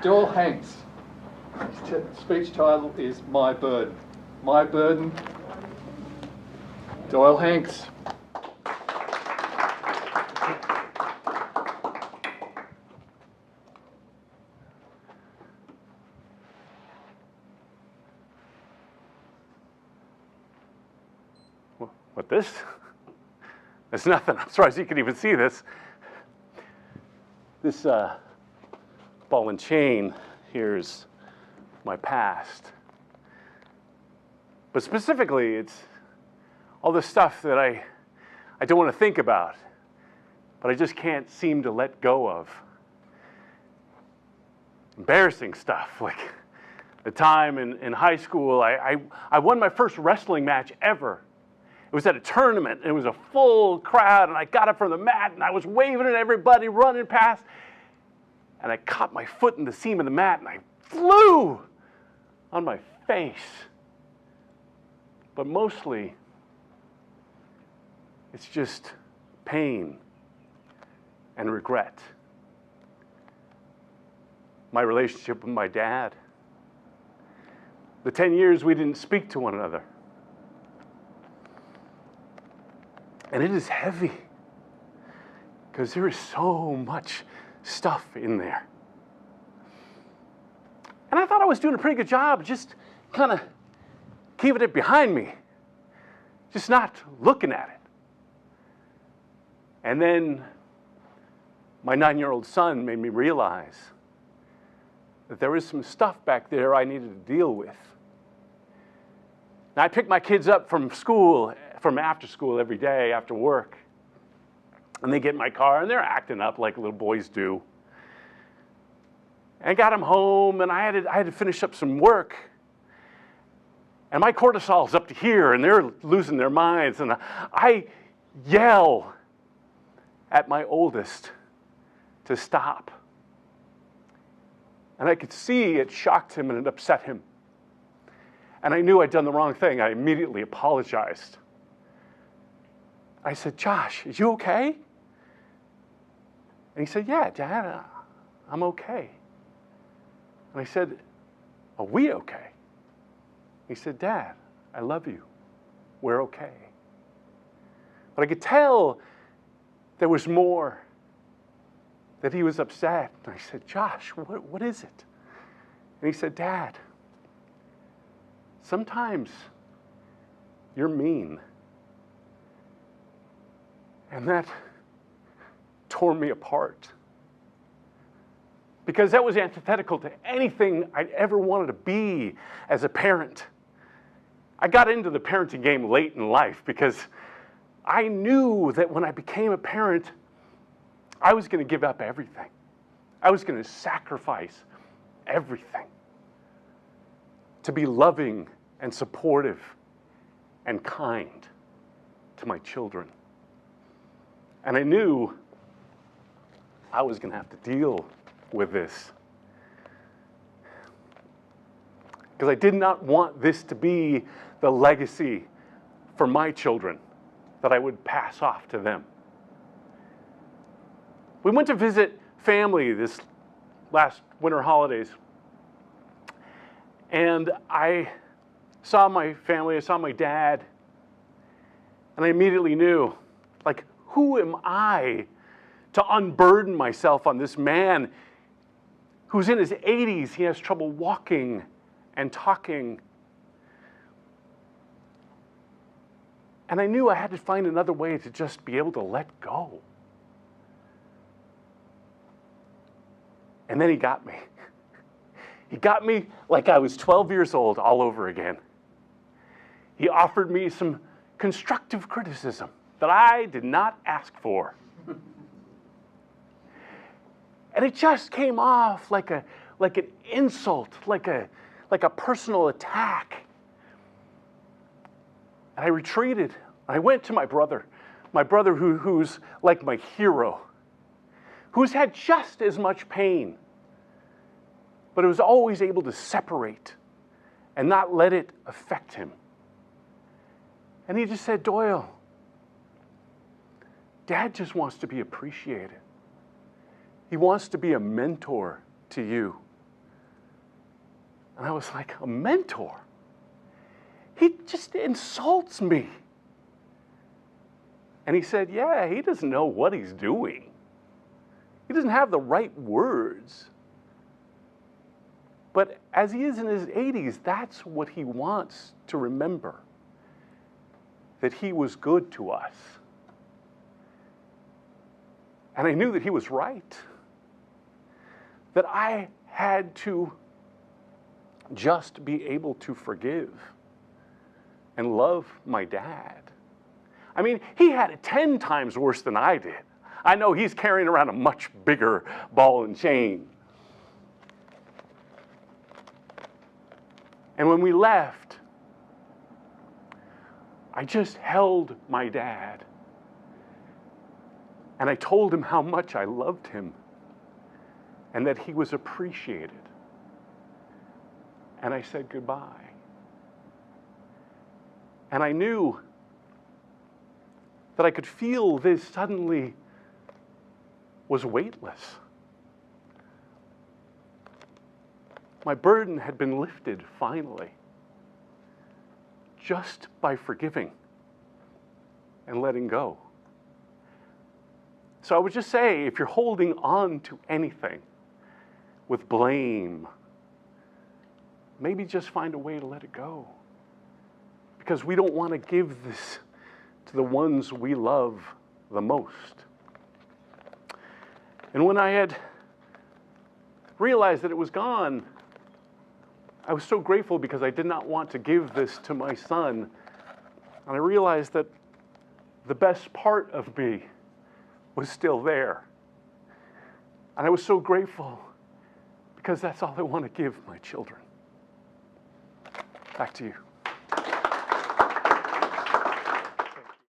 Doyle Hanks. His speech title is My Burden. My Burden, Doyle Hanks. What, this? It's nothing. I'm surprised you can even see this. This ball and chain here's my past. But specifically, it's all the stuff that I don't want to think about, but I just can't seem to let go of. Embarrassing stuff, like the time in high school, I won my first wrestling match ever. It was at a tournament, and it was a full crowd, and I got up from the mat, and I was waving at everybody, running past, and I caught my foot in the seam of the mat, and I flew on my face. But mostly, it's just pain and regret. My relationship with my dad. The 10 years we didn't speak to one another. And it is heavy, because there is so much stuff in there. And I thought I was doing a pretty good job, just kind of keeping it behind me, just not looking at it. And then my 9-year-old son made me realize that there was some stuff back there I needed to deal with. Now, I picked my kids up from school, from after school every day after work. And they get in my car, and they're acting up like little boys do. And I got them home, and I had to finish up some work. And my cortisol's up to here, and they're losing their minds. And I yell at my oldest to stop. And I could see it shocked him and it upset him. And I knew I'd done the wrong thing. I immediately apologized. I said, "Josh, is you okay?" And he said, "Yeah, Dad, I'm okay." And I said, "Are we okay?" He said, "Dad, I love you. We're okay." But I could tell there was more, that he was upset. And I said, "Josh, what is it?" And he said, "Dad, sometimes you're mean." And that tore me apart. Because that was antithetical to anything I'd ever wanted to be as a parent. I got into the parenting game late in life because I knew that when I became a parent, I was going to give up everything. I was going to sacrifice everything to be loving and supportive and kind to my children. And I knew I was going to have to deal with this. Because I did not want this to be the legacy for my children that I would pass off to them. We went to visit family this last winter holidays. And I saw my family, I saw my dad, and I immediately knew, like, who am I to unburden myself on this man who's in his 80s? He has trouble walking and talking. And I knew I had to find another way to just be able to let go. And then he got me. He got me like I was 12 years old all over again. He offered me some constructive criticism that I did not ask for. And it just came off like an insult, like a personal attack. And I retreated. I went to my brother who's like my hero, who's had just as much pain, but was always able to separate and not let it affect him. And he just said, "Doyle, Dad just wants to be appreciated. He wants to be a mentor to you. And I was like, a mentor? He just insults me. And he said, yeah, he doesn't know what he's doing. He doesn't have the right words. But as he is in his 80s, that's what he wants to remember, that he was good to us. And I knew that he was right, that I had to just be able to forgive and love my dad. I mean, he had it 10 times worse than I did. I know he's carrying around a much bigger ball and chain. And when we left, I just held my dad. And I told him how much I loved him and that he was appreciated. And I said goodbye. And I knew that I could feel this suddenly was weightless. My burden had been lifted finally, just by forgiving and letting go. So I would just say, if you're holding on to anything with blame, maybe just find a way to let it go. Because we don't want to give this to the ones we love the most. And when I had realized that it was gone, I was so grateful because I did not want to give this to my son. And I realized that the best part of me was still there. And I was so grateful because that's all I want to give my children. Back to you.